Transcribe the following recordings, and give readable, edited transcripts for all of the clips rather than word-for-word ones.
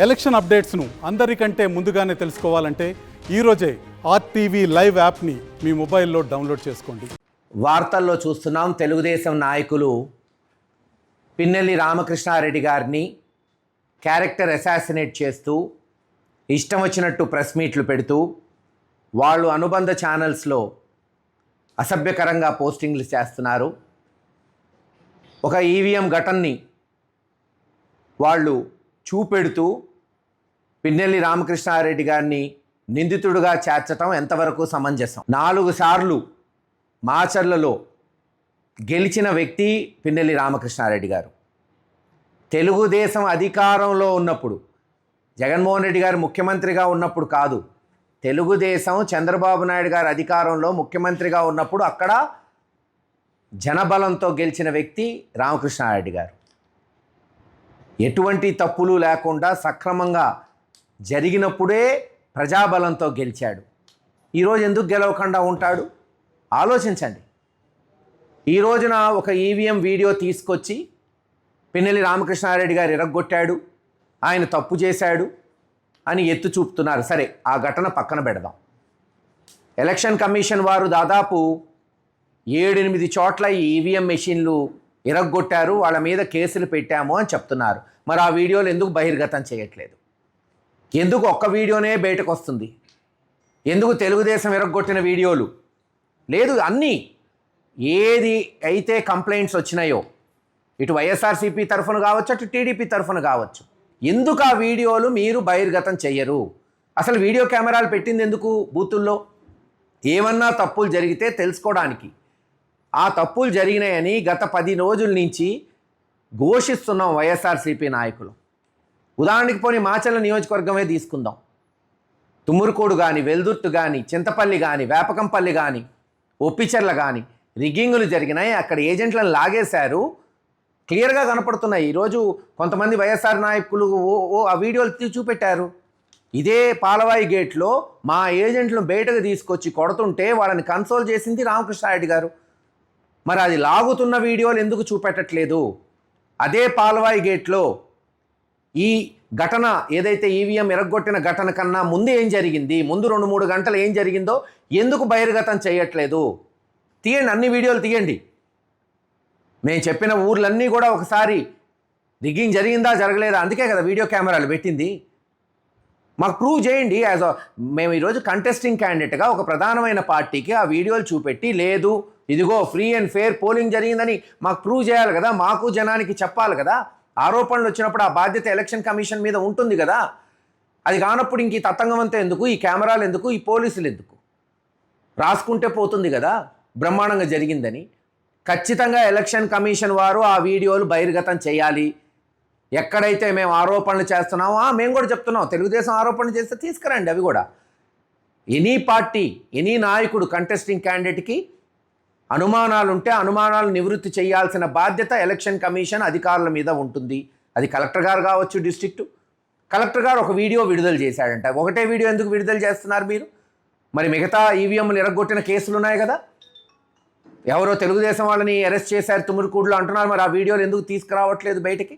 Election అప్డేట్స్ను అందరికంటే ముందుగానే తెలుసుకోవాలంటే ఈరోజే ఆర్టీవీ లైవ్ యాప్ని మీ మొబైల్లో డౌన్లోడ్ చేసుకోండి. వార్తల్లో చూస్తున్నాం, తెలుగుదేశం నాయకులు పిన్నెల్లి రామకృష్ణారెడ్డి గారిని క్యారెక్టర్ అసాసినేట్ చేస్తూ ఇష్టం వచ్చినట్టు ప్రెస్ మీట్లు పెడుతూ వాళ్ళు అనుబంధ ఛానల్స్లో అసభ్యకరంగా పోస్టింగ్లు చేస్తున్నారు. ఒక ఈవీఎం ఘటనని వాళ్ళు చూపెడుతూ పిన్నెల్లి రామకృష్ణారెడ్డి గారిని నిందితుడిగా చేర్చటం ఎంతవరకు సమంజసం? 4 సార్లు మాచర్లలో గెలిచిన వ్యక్తి పిన్నెల్లి రామకృష్ణారెడ్డి గారు. తెలుగుదేశం అధికారంలో ఉన్నప్పుడు, జగన్మోహన్ రెడ్డి గారు ముఖ్యమంత్రిగా ఉన్నప్పుడు కాదు, తెలుగుదేశం చంద్రబాబు నాయుడు గారు అధికారంలో ముఖ్యమంత్రిగా ఉన్నప్పుడు అక్కడ జనబలంతో గెలిచిన వ్యక్తి రామకృష్ణారెడ్డి గారు. ఎటువంటి తప్పులు లేకుండా సక్రమంగా జరిగినప్పుడే ప్రజాబలంతో గెలిచాడు. ఈరోజు ఎందుకు గెలవకుండా ఉంటాడు? ఆలోచించండి. ఈ రోజున ఒక ఈవీఎం వీడియో తీసుకొచ్చి పిన్నెల్లి రామకృష్ణారెడ్డి గారు ఇరగ్గొట్టాడు, ఆయన తప్పు చేశాడు అని ఎత్తు చూపుతున్నారు. సరే, ఆ ఘటన పక్కన పెడదాం. ఎలక్షన్ కమిషన్ వారు దాదాపు 7-8 చోట్ల ఈ ఈవీఎం మెషిన్లు ఇరగ్గొట్టారు, వాళ్ళ మీద కేసులు పెట్టాము అని చెప్తున్నారు. మరి ఆ వీడియోలు ఎందుకు బహిర్గతం చేయట్లేదు? ఎందుకు ఒక్క వీడియోనే బయటకు వస్తుంది? ఎందుకు తెలుగుదేశం ఇరగ్గొట్టిన వీడియోలు లేదు? అన్నీ ఏది అయితే కంప్లైంట్స్ వచ్చినాయో, ఇటు వైఎస్ఆర్సీపీ తరఫున కావచ్చు, అటు టీడీపీ తరఫున కావచ్చు, ఎందుకు ఆ వీడియోలు మీరు బహిర్గతం చెయ్యరు? అసలు వీడియో కెమెరాలు పెట్టింది ఎందుకు బూతుల్లో? ఏమన్నా తప్పులు జరిగితే తెలుసుకోవడానికి. ఆ తప్పులు జరిగినాయని గత 10 రోజుల నుంచి ఘోషిస్తున్నాం వైఎస్ఆర్సీపీ నాయకులు. ఉదాహరణకి పోనీ మాచర్ల నియోజకవర్గమే తీసుకుందాం. తుమ్మూరుకోడు కానీ, వెల్దుర్తి కానీ, చింతపల్లి కానీ, వేపకంపల్లి కానీ, ఒప్పిచెర్ల కానీ రిగ్గింగులు జరిగినాయి. అక్కడ ఏజెంట్లను లాగేశారు, క్లియర్గా కనపడుతున్నాయి. ఈరోజు కొంతమంది వైఎస్ఆర్ నాయకులు ఆ వీడియోలు చూపెట్టారు. ఇదే పాలవాయి గేట్లో మా ఏజెంట్లను బయటకు తీసుకొచ్చి కొడుతుంటే వాళ్ళని కన్సోల్ చేసింది రామకృష్ణారెడ్డి గారు. మరి అది లాగుతున్న వీడియోలు ఎందుకు చూపెట్టట్లేదు? అదే పాలవాయి గేట్లో ఈ ఘటన ఏదైతే ఈవీఎం ఎరగొట్టిన ఘటన కన్నా ముందు ఏం జరిగింది, ముందు 2-3 గంటలు ఏం జరిగిందో ఎందుకు బహిర్గతం చేయట్లేదు? తీయండి, అన్ని వీడియోలు తీయండి. మేము చెప్పిన ఊర్లన్నీ కూడా ఒకసారి రిగ్గింగ్ జరిగిందా జరగలేదా, అందుకే కదా వీడియో కెమెరాలు పెట్టింది. మాకు ప్రూవ్ చేయండి. మేము ఈరోజు కంటెస్టింగ్ క్యాండిడేట్గా ఒక ప్రధానమైన పార్టీకి ఆ వీడియోలు చూపెట్టి, లేదు ఇదిగో ఫ్రీ అండ్ ఫెయిర్ పోలింగ్ జరిగిందని మాకు ప్రూవ్ చేయాలి కదా, మాకు జనానికి చెప్పాలి కదా. ఆరోపణలు వచ్చినప్పుడు ఆ బాధ్యత ఎలక్షన్ కమిషన్ మీద ఉంటుంది కదా. అది కానప్పుడు ఇంక ఈ తతంగం అంతా ఎందుకు, ఈ కెమెరాలు ఎందుకు, ఈ పోలీసులు ఎందుకు? రాసుకుంటే పోతుంది కదా బ్రహ్మాండంగా జరిగిందని. ఖచ్చితంగా ఎలక్షన్ కమిషన్ వారు ఆ వీడియోలు బహిర్గతం చేయాలి. ఎక్కడైతే మేము ఆరోపణలు చేస్తున్నామో మేము కూడా చెప్తున్నాం, తెలుగుదేశం ఆరోపణలు చేస్తే తీసుకురండి అవి కూడా. ఎనీ పార్టీ, ఎనీ నాయకుడు కంటెస్టింగ్ క్యాండిడేట్కి అనుమానాలు ఉంటే అనుమానాలు నివృత్తి చేయాల్సిన బాధ్యత ఎలక్షన్ కమిషన్ అధికారుల మీద ఉంటుంది. అది కలెక్టర్ గారు కావచ్చు, డిస్ట్రిక్ట్ కలెక్టర్ గారు ఒక వీడియో విడుదల చేశాడంట. ఒకటే వీడియో ఎందుకు విడుదల చేస్తున్నారు మీరు? మరి మిగతా ఈవీఎంలు ఎరగొట్టిన కేసులు ఉన్నాయి కదా, ఎవరో తెలుగుదేశం వాళ్ళని అరెస్ట్ చేశారు తుమ్మూరుకూడులో అంటున్నారు. మరి ఆ వీడియోలు ఎందుకు తీసుకురావట్లేదు బయటికి?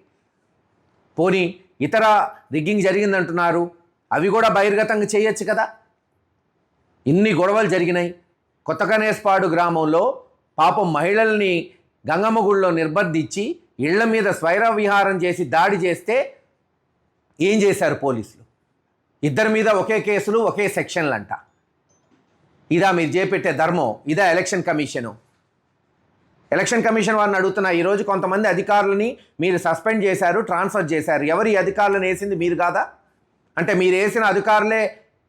పోనీ ఇతర రిగ్గింగ్ జరిగిందంటున్నారు, అవి కూడా బహిర్గతంగా చేయొచ్చు కదా. ఇన్ని గొడవలు జరిగినాయి. కొత్తగనేస్పాడు గ్రామంలో పాపం మహిళల్ని గంగమ్మ గుడిలో నిర్బంధించి ఇళ్ల మీద స్వైర విహారం చేసి దాడి చేస్తే ఏం చేశారు పోలీసులు? ఇద్దరి మీద ఒకే కేసులు, ఒకే సెక్షన్లు అంట. ఇదా మీరు చేపెట్టే ధర్మం? ఇదా ఎలక్షన్ కమిషను? ఎలక్షన్ కమిషన్ వారిని అడుగుతున్నా, ఈరోజు కొంతమంది అధికారులని మీరు సస్పెండ్ చేశారు, ట్రాన్స్ఫర్ చేశారు. ఎవరు ఈ అధికారులను వేసింది? మీరు కాదా? అంటే మీరు వేసిన అధికారులే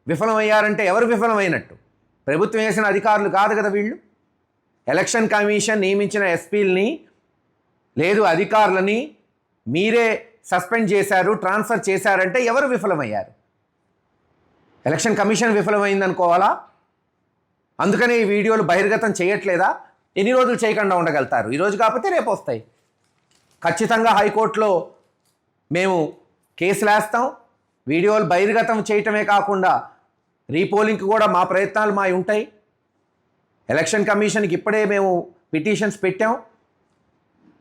విఫలమయ్యారంటే ఎవరు విఫలమైనట్టు? ప్రభుత్వం వేసిన అధికారులు కాదు కదా వీళ్ళు. ఎలక్షన్ కమిషన్ నియమించిన ఎస్పీలని లేదు అధికారులని మీరే సస్పెండ్ చేశారు, ట్రాన్స్ఫర్ చేశారంటే ఎవరు విఫలమయ్యారు? ఎలక్షన్ కమిషన్ విఫలమైందనుకోవాలా? అందుకనే ఈ వీడియోలు బహిర్గతం చేయట్లేదా? ఎన్ని రోజులు చేయకుండా ఉండగలుగుతారు? ఈరోజు కాకపోతే రేపు వస్తాయి. ఖచ్చితంగా హైకోర్టులో మేము కేసులు వేస్తాం. వీడియోలు బహిర్గతం చేయటమే కాకుండా రీపోలింగ్కి కూడా మా ప్రయత్నాలు ఉంటాయి. ఎలక్షన్ కమిషన్కి ఇప్పుడే మేము పిటిషన్స్ పెట్టాం.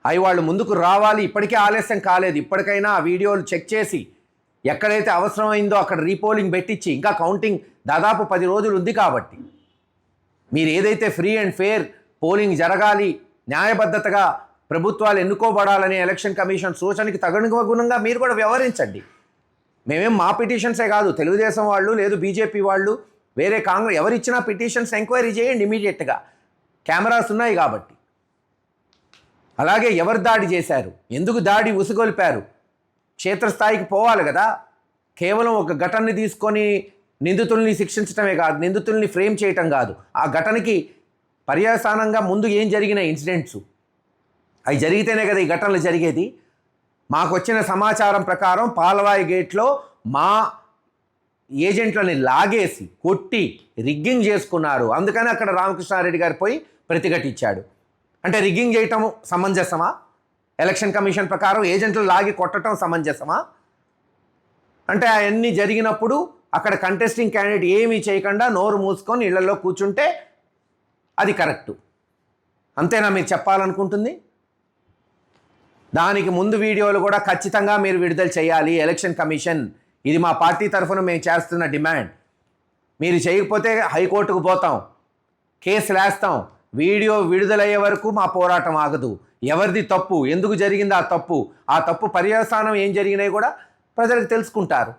అవి వాళ్ళు ముందుకు రావాలి. ఇప్పటికే ఆలస్యం కాలేదు. ఇప్పటికైనా ఆ వీడియోలు చెక్ చేసి ఎక్కడైతే అవసరమైందో అక్కడ రీపోలింగ్ పెట్టించి ఇంకా కౌంటింగ్ దాదాపు 10 రోజులు ఉంది కాబట్టి మీరు ఏదైతే ఫ్రీ అండ్ ఫెయిర్ పోలింగ్ జరగాలి, న్యాయబద్ధతగా ప్రభుత్వాలు ఎన్నుకోబడాలనే ఎలక్షన్ కమిషన్ సూచనకి తదనుగుణంగా మీరు కూడా వ్యవహరించండి. మేమేం మా పిటిషన్సే కాదు, తెలుగుదేశం వాళ్ళు లేదు బీజేపీ వాళ్ళు వేరే కాంగ్రెస్ ఎవరిచ్చినా పిటిషన్స్ ఎంక్వైరీ చేయండి ఇమీడియట్గా, కెమెరాస్ ఉన్నాయి కాబట్టి. అలాగే ఎవరు దాడి చేశారు, ఎందుకు దాడి ఉసుగొల్పారు, క్షేత్రస్థాయికి పోవాలి కదా. కేవలం ఒక ఘటనని తీసుకొని నిందితుల్ని శిక్షించడమే కాదు, నిందితుల్ని ఫ్రేమ్ చేయటం కాదు, ఆ ఘటనకి పర్యవసానంగా ముందు ఏం జరిగిన ఇన్సిడెంట్స్ అవి జరిగితేనే కదా ఈ ఘటనలు జరిగేది. మాకు వచ్చిన సమాచారం ప్రకారం పాలవాయి గేట్లో మా ఏజెంట్లని లాగేసి కొట్టి రిగ్గింగ్ చేసుకున్నారు. అందుకని అక్కడ రామకృష్ణారెడ్డి గారు పోయి ప్రతిఘటించాడు. అంటే రిగ్గింగ్ చేయటం సమంజసమా? ఎలక్షన్ కమిషన్ ప్రకారం ఏజెంట్లు లాగి కొట్టడం సమంజసమా? అంటే అవన్నీ జరిగినప్పుడు అక్కడ కంటెస్టింగ్ క్యాండిడేట్ ఏమీ చేయకుండా నోరు మూసుకొని ఇళ్లలో కూర్చుంటే అది కరెక్టు. అంతేనా మీరు చెప్పాలనుకుంటుంది? దానికి ముందు వీడియోలు కూడా ఖచ్చితంగా మీరు విడుదల చేయాలి ఎలక్షన్ కమిషన్. ఇది మా పార్టీ తరఫున మేము చేస్తున్న డిమాండ్. మీరు చేయకపోతే హైకోర్టుకు పోతాం, కేసులు వేస్తాం. వీడియో విడుదలయ్యే వరకు మా పోరాటం ఆగదు. ఎవరిది తప్పు, ఎందుకు జరిగింది ఆ తప్పు పర్యవసానం ఏం జరిగినాయి కూడా ప్రజలకు తెలుసుకుంటారు.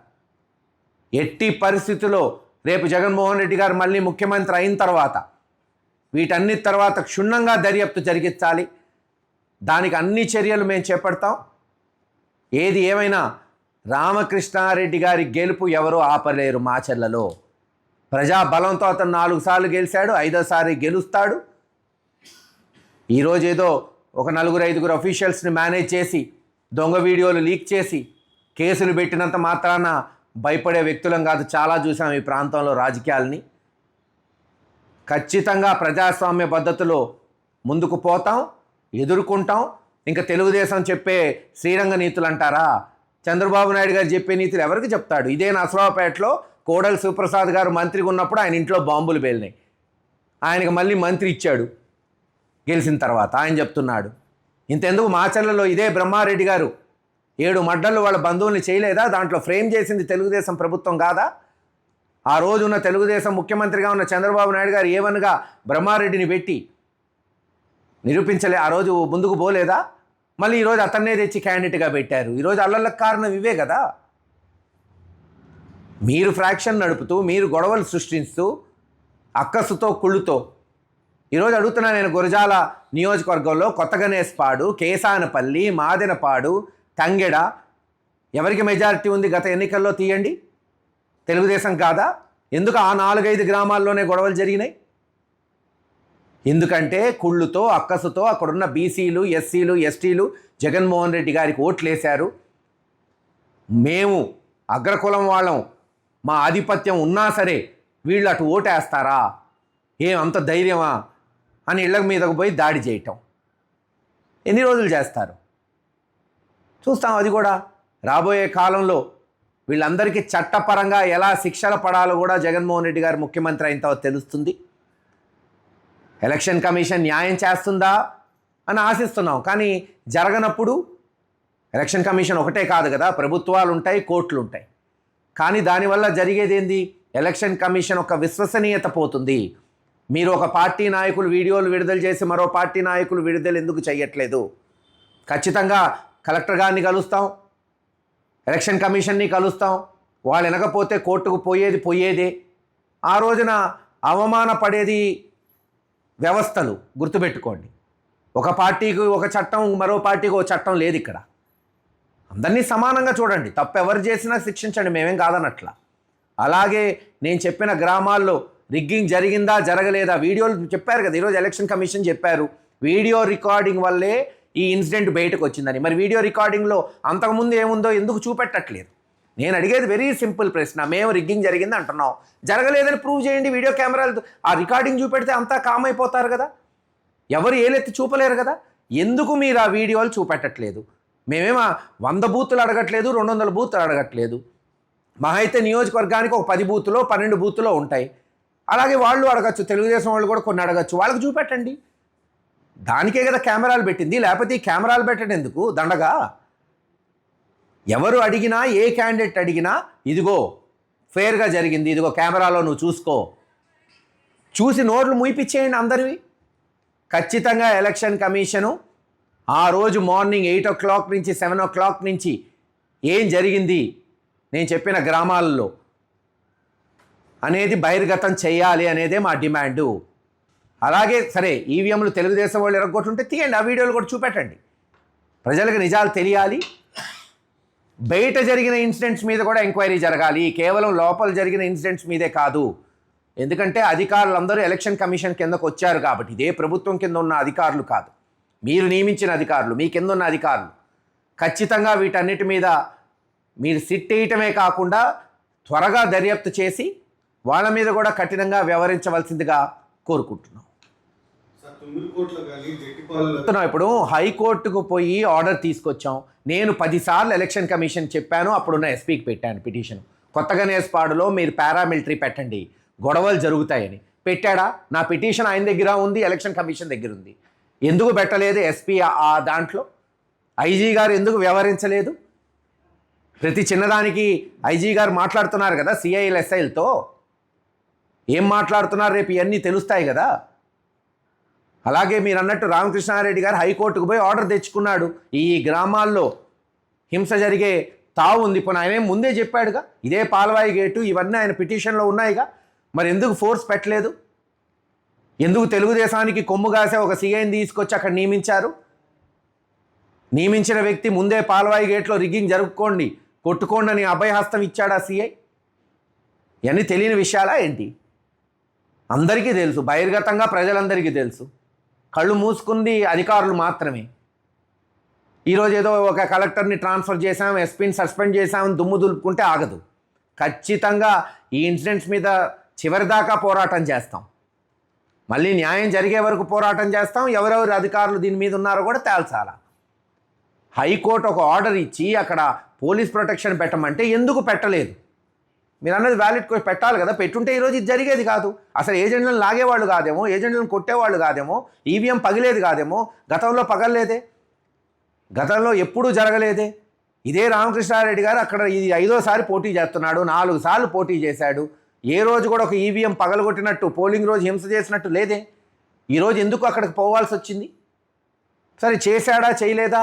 ఎట్టి పరిస్థితుల్లో రేపు జగన్మోహన్ రెడ్డి గారు మళ్ళీ ముఖ్యమంత్రి అయిన తర్వాత వీటన్నిటి తర్వాత క్షుణ్ణంగా దర్యాప్తు జరిగించాలి. దానికి అన్ని చర్యలు మేము చేపడతాం. ఏది ఏమైనా రామకృష్ణారెడ్డి గారి గెలుపు ఎవరూ ఆపలేరు. మాచర్లలో ప్రజా బలంతో అతను 4 సార్లు గెలిచాడు, 5వసారి గెలుస్తాడు. ఈరోజు ఏదో ఒక 4-5 అఫీషియల్స్ని మేనేజ్ చేసి దొంగ వీడియోలు లీక్ చేసి కేసులు పెట్టినంత మాత్రాన భయపడే వ్యక్తులం కాదు. చాలా చూసాం ఈ ప్రాంతంలో రాజకీయాలని. ఖచ్చితంగా ప్రజాస్వామ్య పద్ధతిలో ముందుకు పోతాం, ఎదుర్కొంటాం. ఇంకా తెలుగుదేశం చెప్పే శ్రీరంగ నీతులు అంటారా? చంద్రబాబు నాయుడు గారు చెప్పే నీతులు ఎవరికి చెప్తాడు? ఇదే నసరావుపేటలో కోడెల శివప్రసాద్ గారు మంత్రిగా ఉన్నప్పుడు ఆయన ఇంట్లో బాంబులు పేలినాయి. ఆయనకు మళ్ళీ మంత్రి ఇచ్చాడు గెలిచిన తర్వాత. ఆయన చెప్తున్నాడు. ఇంతెందుకు మాచర్లలో ఇదే బ్రహ్మారెడ్డి గారు 7 మర్డర్లు వాళ్ళ బంధువుల్ని చేయలేదా? దాంట్లో ఫ్రేమ్ చేసింది తెలుగుదేశం ప్రభుత్వం కాదా? ఆ రోజున్న తెలుగుదేశం ముఖ్యమంత్రిగా ఉన్న చంద్రబాబు నాయుడు గారు ఏవనగా బ్రహ్మారెడ్డిని పెట్టి నిరూపించలే? ఆ రోజు ముందుకు పోలేదా? మళ్ళీ ఈరోజు అతన్నే తెచ్చి క్యాండిడేట్గా పెట్టారు. ఈరోజు అల్లర్లకు కారణం ఇవే కదా. మీరు ఫ్రాక్షన్ నడుపుతూ, మీరు గొడవలు సృష్టిస్తూ, అక్కసుతో కుళ్ళుతో. ఈరోజు అడుగుతున్నా నేను, గురజాల నియోజకవర్గంలో కొత్తగనేస్పాడు, కేసానపల్లి, మాదెనపాడు, తంగెడ ఎవరికి మెజారిటీ ఉంది గత ఎన్నికల్లో తీయండి? తెలుగుదేశం కాదా? ఎందుకు ఆ 4-5 గ్రామాల్లోనే గొడవలు జరిగినాయి? ఎందుకంటే కుళ్ళుతో, అక్కసుతో అక్కడున్న బీసీలు, ఎస్సీలు, ఎస్టీలు జగన్మోహన్ రెడ్డి గారికి ఓట్లేశారు. మేము అగ్రకులం వాళ్ళం, మా ఆధిపత్యం ఉన్నా సరే వీళ్ళు అటు ఓటేస్తారా, అంత ధైర్యమా అని ఇళ్ళ మీదకు పోయి దాడి చేయటం ఎన్ని రోజులు చేస్తారు? చూస్తాం. అది కూడా రాబోయే కాలంలో వీళ్ళందరికీ చట్టపరంగా ఎలా శిక్షలు పడాలో కూడా జగన్మోహన్ రెడ్డి గారు ముఖ్యమంత్రి అయిన తర్వాత తెలుస్తుంది. ఎలక్షన్ కమిషన్ న్యాయం చేస్తుందా అని ఆశిస్తున్నాం. కానీ జరగనప్పుడు ఎలక్షన్ కమిషన్ ఒకటే కాదు కదా, ప్రభుత్వాలు ఉంటాయి, కోర్టులు ఉంటాయి. కానీ దానివల్ల జరిగేది ఏంది? ఎలక్షన్ కమిషన్ ఒక విశ్వసనీయత పోతుంది. మీరు ఒక పార్టీ నాయకులు వీడియోలు విడుదల చేసి మరో పార్టీ నాయకులు విడుదల ఎందుకు చేయట్లేదు? ఖచ్చితంగా కలెక్టర్ గారిని కలుస్తాం, ఎలక్షన్ కమిషన్ని కలుస్తాం. వాళ్ళు వినకపోతే కోర్టుకు పోయేదే. ఆ రోజున అవమానపడేది వ్యవస్థలు. గుర్తుపెట్టుకోండి, ఒక పార్టీకి ఒక చట్టం, మరో పార్టీకి ఒక చట్టం లేదు ఇక్కడ. అందరినీ సమానంగా చూడండి. తప్పు ఎవరు చేసినా శిక్షించండి, మేమేం కాదనట్లా. అలాగే నేను చెప్పిన గ్రామాల్లో రిగ్గింగ్ జరిగిందా జరగలేదా వీడియోలు చెప్పారు కదా. ఈరోజు ఎలక్షన్ కమిషన్ చెప్పారు వీడియో రికార్డింగ్ వల్లే ఈ ఇన్సిడెంట్ బయటకు వచ్చిందని. మరి వీడియో రికార్డింగ్లో అంతకుముందు ఏముందో ఎందుకు చూపెట్టట్లేదు? నేను అడిగేది వెరీ సింపుల్ ప్రశ్న. మేము రిగ్గింగ్ జరిగింది అంటున్నాం, జరగలేదని ప్రూవ్ చేయండి. వీడియో కెమెరాలు ఆ రికార్డింగ్ చూపెడితే అంతా కామ్ అయిపోతారు కదా, ఎవరు ఏలెత్తి చూపలేరు కదా. ఎందుకు మీరు ఆ వీడియోలు చూపెట్టట్లేదు? మేమేమో 100 బూతులు అడగట్లేదు, 200 బూతులు అడగట్లేదు. మా అయితే నియోజకవర్గానికి ఒక 10 బూతులో 12 బూతులో ఉంటాయి. అలాగే వాళ్ళు అడగచ్చు, తెలుగుదేశం వాళ్ళు కూడా కొన్ని అడగచ్చు. వాళ్ళకి చూపెట్టండి. దానికే కదా కెమెరాలు పెట్టింది. లేకపోతే ఈ కెమెరాలు పెట్టడం ఎందుకు దండగా? ఎవరు అడిగినా, ఏ క్యాండిడేట్ అడిగినా ఇదిగో ఫేర్గా జరిగింది, ఇదిగో కెమెరాలో నువ్వు చూసుకో, చూసి నోట్లు మూయిపిచ్చేయండి అందరివి. ఖచ్చితంగా ఎలక్షన్ కమిషను ఆ రోజు మార్నింగ్ 8 o'clock నుంచి 7 o'clock నుంచి ఏం జరిగింది నేను చెప్పిన గ్రామాలలో అనేది బహిర్గతం చేయాలి అనేదే మా డిమాండు. అలాగే సరే ఈవీఎంలు తెలుగుదేశం వాళ్ళు ఎరగొట్టుంటే తీయండి, ఆ వీడియోలు కూడా చూపెట్టండి, ప్రజలకు నిజాలు తెలియాలి. బయట జరిగిన ఇన్సిడెంట్స్ మీద కూడా ఎంక్వైరీ జరగాలి, కేవలం లోపల జరిగిన ఇన్సిడెంట్స్ మీదే కాదు. ఎందుకంటే అధికారులందరూ ఎలక్షన్ కమిషన్ కిందకు వచ్చారు కాబట్టి, ఇదే ప్రభుత్వం కింద ఉన్న అధికారులు కాదు, మీరు నియమించిన అధికారులు, మీ కింద ఉన్న అధికారులు. ఖచ్చితంగా వీటన్నిటి మీద మీరు సిట్ వేయటమే కాకుండా త్వరగా దర్యాప్తు చేసి వాళ్ళ మీద కూడా కఠినంగా వ్యవహరించవలసిందిగా కోరుకుంటున్నాం. ఇప్పుడు హైకోర్టుకు పోయి ఆర్డర్ తీసుకొచ్చాం. నేను 10 సార్లు ఎలక్షన్ కమిషన్ చెప్పాను, అప్పుడున్న ఎస్పీకి పెట్టాను పిటిషన్. కొత్తగా నేస్పాడులో మీరు పారామిలిటరీ పెట్టండి, గొడవలు జరుగుతాయని పెట్టాడా? నా పిటిషన్ ఆయన దగ్గర ఉంది, ఎలక్షన్ కమిషన్ దగ్గర ఉంది. ఎందుకు పెట్టలేదు ఎస్పీ ఆ దాంట్లో? ఐజీ గారు ఎందుకు వ్యవహరించలేదు? ప్రతి చిన్నదానికి ఐజీ గారు మాట్లాడుతున్నారు కదా సిఐలు ఎస్ఐలతో. ఏం మాట్లాడుతున్నారు రేపు ఇవన్నీ తెలుస్తాయి కదా. అలాగే మీరు అన్నట్టు రామకృష్ణారెడ్డి గారు హైకోర్టుకు పోయి ఆర్డర్ తెచ్చుకున్నాడు. ఈ గ్రామాల్లో హింస జరిగే తావు ఉంది. ఇప్పుడు ఆయనే ముందే చెప్పాడుగా, ఇదే పాల్వాయి గేటు ఇవన్నీ ఆయన పిటిషన్లో ఉన్నాయిగా. మరి ఎందుకు ఫోర్స్ పెట్టలేదు? ఎందుకు తెలుగుదేశానికి కొమ్ము కాసే ఒక సీఐని తీసుకొచ్చి అక్కడ నియమించారు? నియమించిన వ్యక్తి ముందే పాల్వాయి గేట్లో రిగ్గింగ్ జరుపుకోండి, కొట్టుకోండి అని అభయహస్తం ఇచ్చాడు ఆ సీఐ. ఇవన్నీ తెలియని విషయాలా ఏంటి? అందరికీ తెలుసు, బహిర్గతంగా ప్రజలందరికీ తెలుసు. కళ్ళు మూసుకుంది అధికారులు మాత్రమే. ఈరోజు ఏదో ఒక కలెక్టర్ని ట్రాన్స్ఫర్ చేశాం, ఎస్పీని సస్పెండ్ చేశాం, దుమ్ము దులుపుకుంటే ఆగదు. ఖచ్చితంగా ఈ ఇన్సిడెంట్స్ మీద చివరిదాకా పోరాటం చేస్తాం. మళ్ళీ న్యాయం జరిగే వరకు పోరాటం చేస్తాం. ఎవరెవరు అధికారులు దీని మీద ఉన్నారో కూడా తేల్చాలా. హైకోర్టు ఒక ఆర్డర్ ఇచ్చి అక్కడ పోలీస్ ప్రొటెక్షన్ పెట్టమంటే ఎందుకు పెట్టలేదు? మీరు అన్నది వ్యాలిడ్ పెట్టాలి కదా. పెట్టుంటే ఈరోజు ఇది జరిగేది కాదు. అసలు ఏజెంట్లను లాగేవాళ్ళు కాదేమో, ఏజెంట్లను కొట్టేవాళ్ళు కాదేమో, ఈవీఎం పగిలేది కాదేమో. గతంలో పగలలేదే, గతంలో ఎప్పుడూ జరగలేదే. ఇదే రామకృష్ణారెడ్డి గారు అక్కడ ఇది 5వ సారి పోటీ చేస్తున్నాడు, 4 సార్లు పోటీ చేశాడు. ఏ రోజు కూడా ఒక ఈవీఎం పగలగొట్టినట్టు, పోలింగ్ రోజు హింస చేసినట్టు లేదే. ఈరోజు ఎందుకు అక్కడికి పోవాల్సి వచ్చింది? సరే చేశాడా చేయలేదా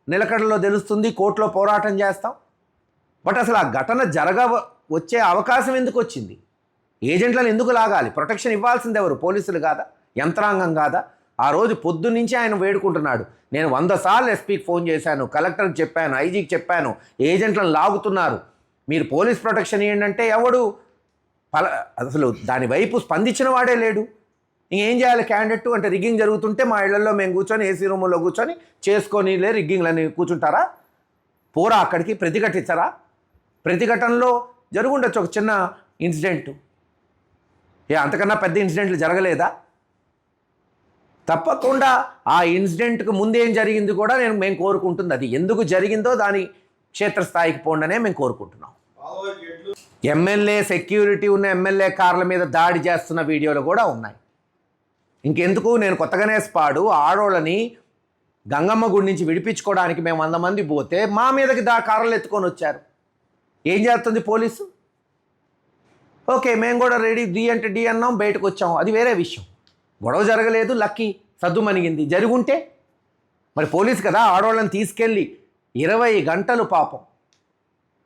నిలకడలో తెలుస్తుంది, కోర్టులో పోరాటం చేస్తాం. బట్ అసలు ఆ ఘటన వచ్చే అవకాశం ఎందుకు వచ్చింది? ఏజెంట్లను ఎందుకు లాగాలి? ప్రొటెక్షన్ ఇవ్వాల్సింది ఎవరు? పోలీసులు కాదా? యంత్రాంగం కాదా? ఆ రోజు పొద్దున్నుంచి ఆయన వేడుకుంటున్నాడు, నేను 100 సార్లు ఎస్పీకి ఫోన్ చేశాను, కలెక్టర్కి చెప్పాను, ఐజీకి చెప్పాను, ఏజెంట్లను లాగుతున్నారు, మీరు పోలీస్ ప్రొటెక్షన్ ఏంటంటే ఎవడు అసలు దాని వైపు స్పందించిన వాడే లేడు. ఇంకేం చేయాలి క్యాండిడేట్ అంటే? రిగ్గింగ్ జరుగుతుంటే మా ఇళ్లలో మేము కూర్చొని ఏసీ రూముల్లో కూర్చొని చేసుకొని రిగ్గింగ్లని కూర్చుంటారా? పోరా అక్కడికి, ప్రతిఘటించరా? ప్రతిఘటనలో జరుగుండొచ్చు ఒక చిన్న ఇన్సిడెంట్. అంతకన్నా పెద్ద ఇన్సిడెంట్లు జరగలేదా? తప్పకుండా ఆ ఇన్సిడెంట్కి ముందేం జరిగింది కూడా మేము కోరుకుంటుంది. అది ఎందుకు జరిగిందో దాని క్షేత్రస్థాయికి పోండనే మేము కోరుకుంటున్నాం. ఎమ్మెల్యే సెక్యూరిటీ ఉన్న ఎమ్మెల్యే కార్ల మీద దాడి చేస్తున్న వీడియోలు కూడా ఉన్నాయి. ఇంకెందుకు, నేను కొత్తగానే ఆడోళ్ళని గంగమ్మ గుడి నుంచి విడిపించుకోవడానికి మేము 100 మంది పోతే మా మీదకి కార్లు ఎత్తుకొని వచ్చారు. ఏం చేస్తుంది పోలీసు? ఓకే మేము కూడా రెడీ, డి అంటే డి అన్నాం, బయటకు వచ్చాం, అది వేరే విషయం. గొడవ జరగలేదు, లక్కీ సద్దుమణిగింది. జరుగుంటే మరి పోలీసు కదా ఆడవాళ్ళని తీసుకెళ్ళి 20 గంటలు పాపం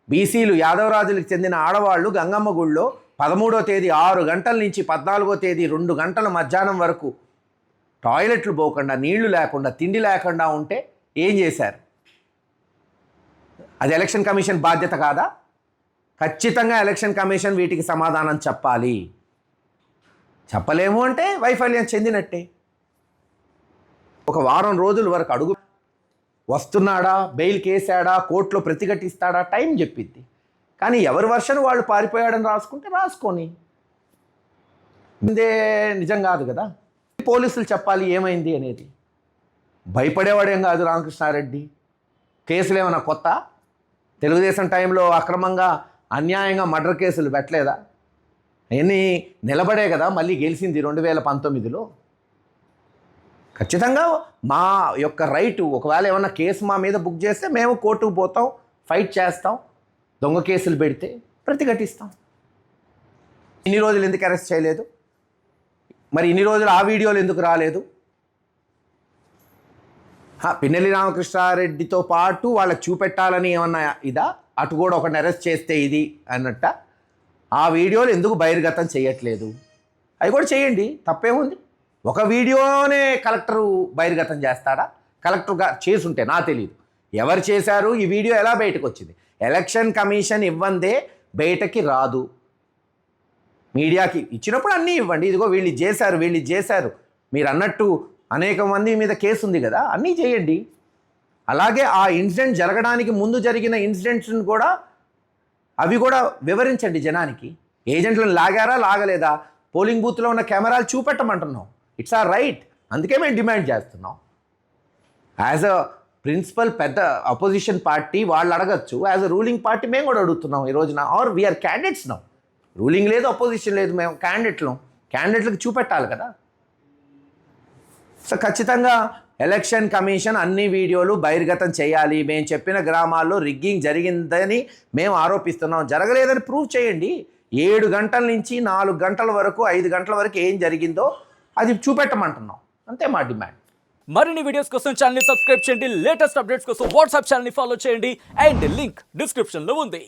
బీసీలు యాదవరాజులకు చెందిన ఆడవాళ్ళు గంగమ్మ గుడిలో 13వ తేదీ 6 గంటల నుంచి 14వ తేదీ 2 గంటల మధ్యాహ్నం వరకు టాయిలెట్లు పోకుండా, నీళ్లు లేకుండా, తిండి లేకుండా ఉంటే ఏం చేశారు? అది ఎలక్షన్ కమిషన్ బాధ్యత కాదా? ఖచ్చితంగా ఎలక్షన్ కమిషన్ వీటికి సమాధానం చెప్పాలి. చెప్పలేము అంటే వైఫల్యం చెందినట్టే. ఒక వారం రోజుల వరకు అడుగు వస్తున్నాడా, బెయిల్ కేసాడా, కోర్టులో ప్రతిఘటిస్తాడా, టైం చెప్పిద్ది. కానీ ఎవరి వర్షన్ వాళ్ళు పారిపోయాడని రాసుకుంటే రాసుకొని, ఇదే నిజం కాదు కదా. పోలీసులు చెప్పాలి ఏమైంది అనేది. భయపడేవాడేం కాదు రామకృష్ణారెడ్డి. కేసులు ఏమైనా కొత్త? తెలుగుదేశం టైంలో అక్రమంగా అన్యాయంగా మర్డర్ కేసులు పెట్టలేదా? అవన్నీ నిలబడే కదా మళ్ళీ గెలిచింది 2019లో. ఖచ్చితంగా మా యొక్క రైటు, ఒకవేళ ఏమన్నా కేసు మా మీద బుక్ చేస్తే మేము కోర్టుకు పోతాం, ఫైట్ చేస్తాం, దొంగ కేసులు పెడితే ప్రతిఘటిస్తాం. ఇన్ని రోజులు ఎందుకు అరెస్ట్ చేయలేదు? మరి ఇన్ని రోజులు ఆ వీడియోలు ఎందుకు రాలేదు? పిన్నెల్లి రామకృష్ణారెడ్డితో పాటు వాళ్ళకి చూపెట్టాలని ఏమన్నా ఇదా? అటు కూడా ఒకరిని అరెస్ట్ చేస్తే ఇది అన్నట్ట. ఆ వీడియోలు ఎందుకు బహిర్గతం చేయట్లేదు? అవి కూడా చేయండి, తప్పేముంది. ఒక వీడియోనే కలెక్టరు బహిర్గతం చేస్తాడా? కలెక్టర్గా చేసుంటే నాకు తెలియదు ఎవరు చేశారు. ఈ వీడియో ఎలా బయటకు వచ్చింది? ఎలక్షన్ కమిషన్ ఇవ్వందే బయటకి రాదు. మీడియాకి ఇచ్చినప్పుడు అన్నీ ఇవ్వండి. ఇదిగో వీళ్ళు చేశారు మీరు అన్నట్టు అనేక మంది మీద కేసు ఉంది కదా, అన్నీ చేయండి. అలాగే ఆ ఇన్సిడెంట్ జరగడానికి ముందు జరిగిన ఇన్సిడెంట్స్ని కూడా అవి కూడా వివరించండి జనానికి. ఏజెంట్లను లాగలేదా? పోలింగ్ బూత్లో ఉన్న కెమెరాలు చూపెట్టమంటున్నాం. It's are right. అందుకే మేము డిమాండ్ చేస్తున్నాం. యాజ్ అ ప్రిన్సిపల్ పెద్ద అపోజిషన్ పార్టీ వాళ్ళు అడగచ్చు, యాజ్ అ రూలింగ్ పార్టీ మేము కూడా అడుగుతున్నాం ఈ రోజున. Are we are candidates now. Ruling లేదు, అపోజిషన్ లేదు, మేము క్యాండిడేట్లకు చూపెట్టాలి కదా. సో ఖచ్చితంగా ఎలక్షన్ కమిషన్ అన్ని వీడియోలు బహిర్గతం చేయాలి. మేము చెప్పిన గ్రామాల్లో రిగ్గింగ్ జరిగిందని మేము ఆరోపిస్తున్నాం. జరగలేదని ప్రూవ్ చేయండి. 7 గంటల నుంచి 4 గంటల వరకు 5 గంటల వరకు ఏం జరిగిందో అది చూపెట్టమంటున్నాం. అంతే మా డిమాండ్. మరిన్ని వీడియోస్ కోసం ఛానల్ ని సబ్స్క్రైబ్ చేయండి. లేటెస్ట్ అప్డేట్స్ కోసం వాట్సాప్ ఛానల్ ని ఫాలో చేయండి. అండ్ లింక్ డిస్క్రిప్షన్ లో ఉంది.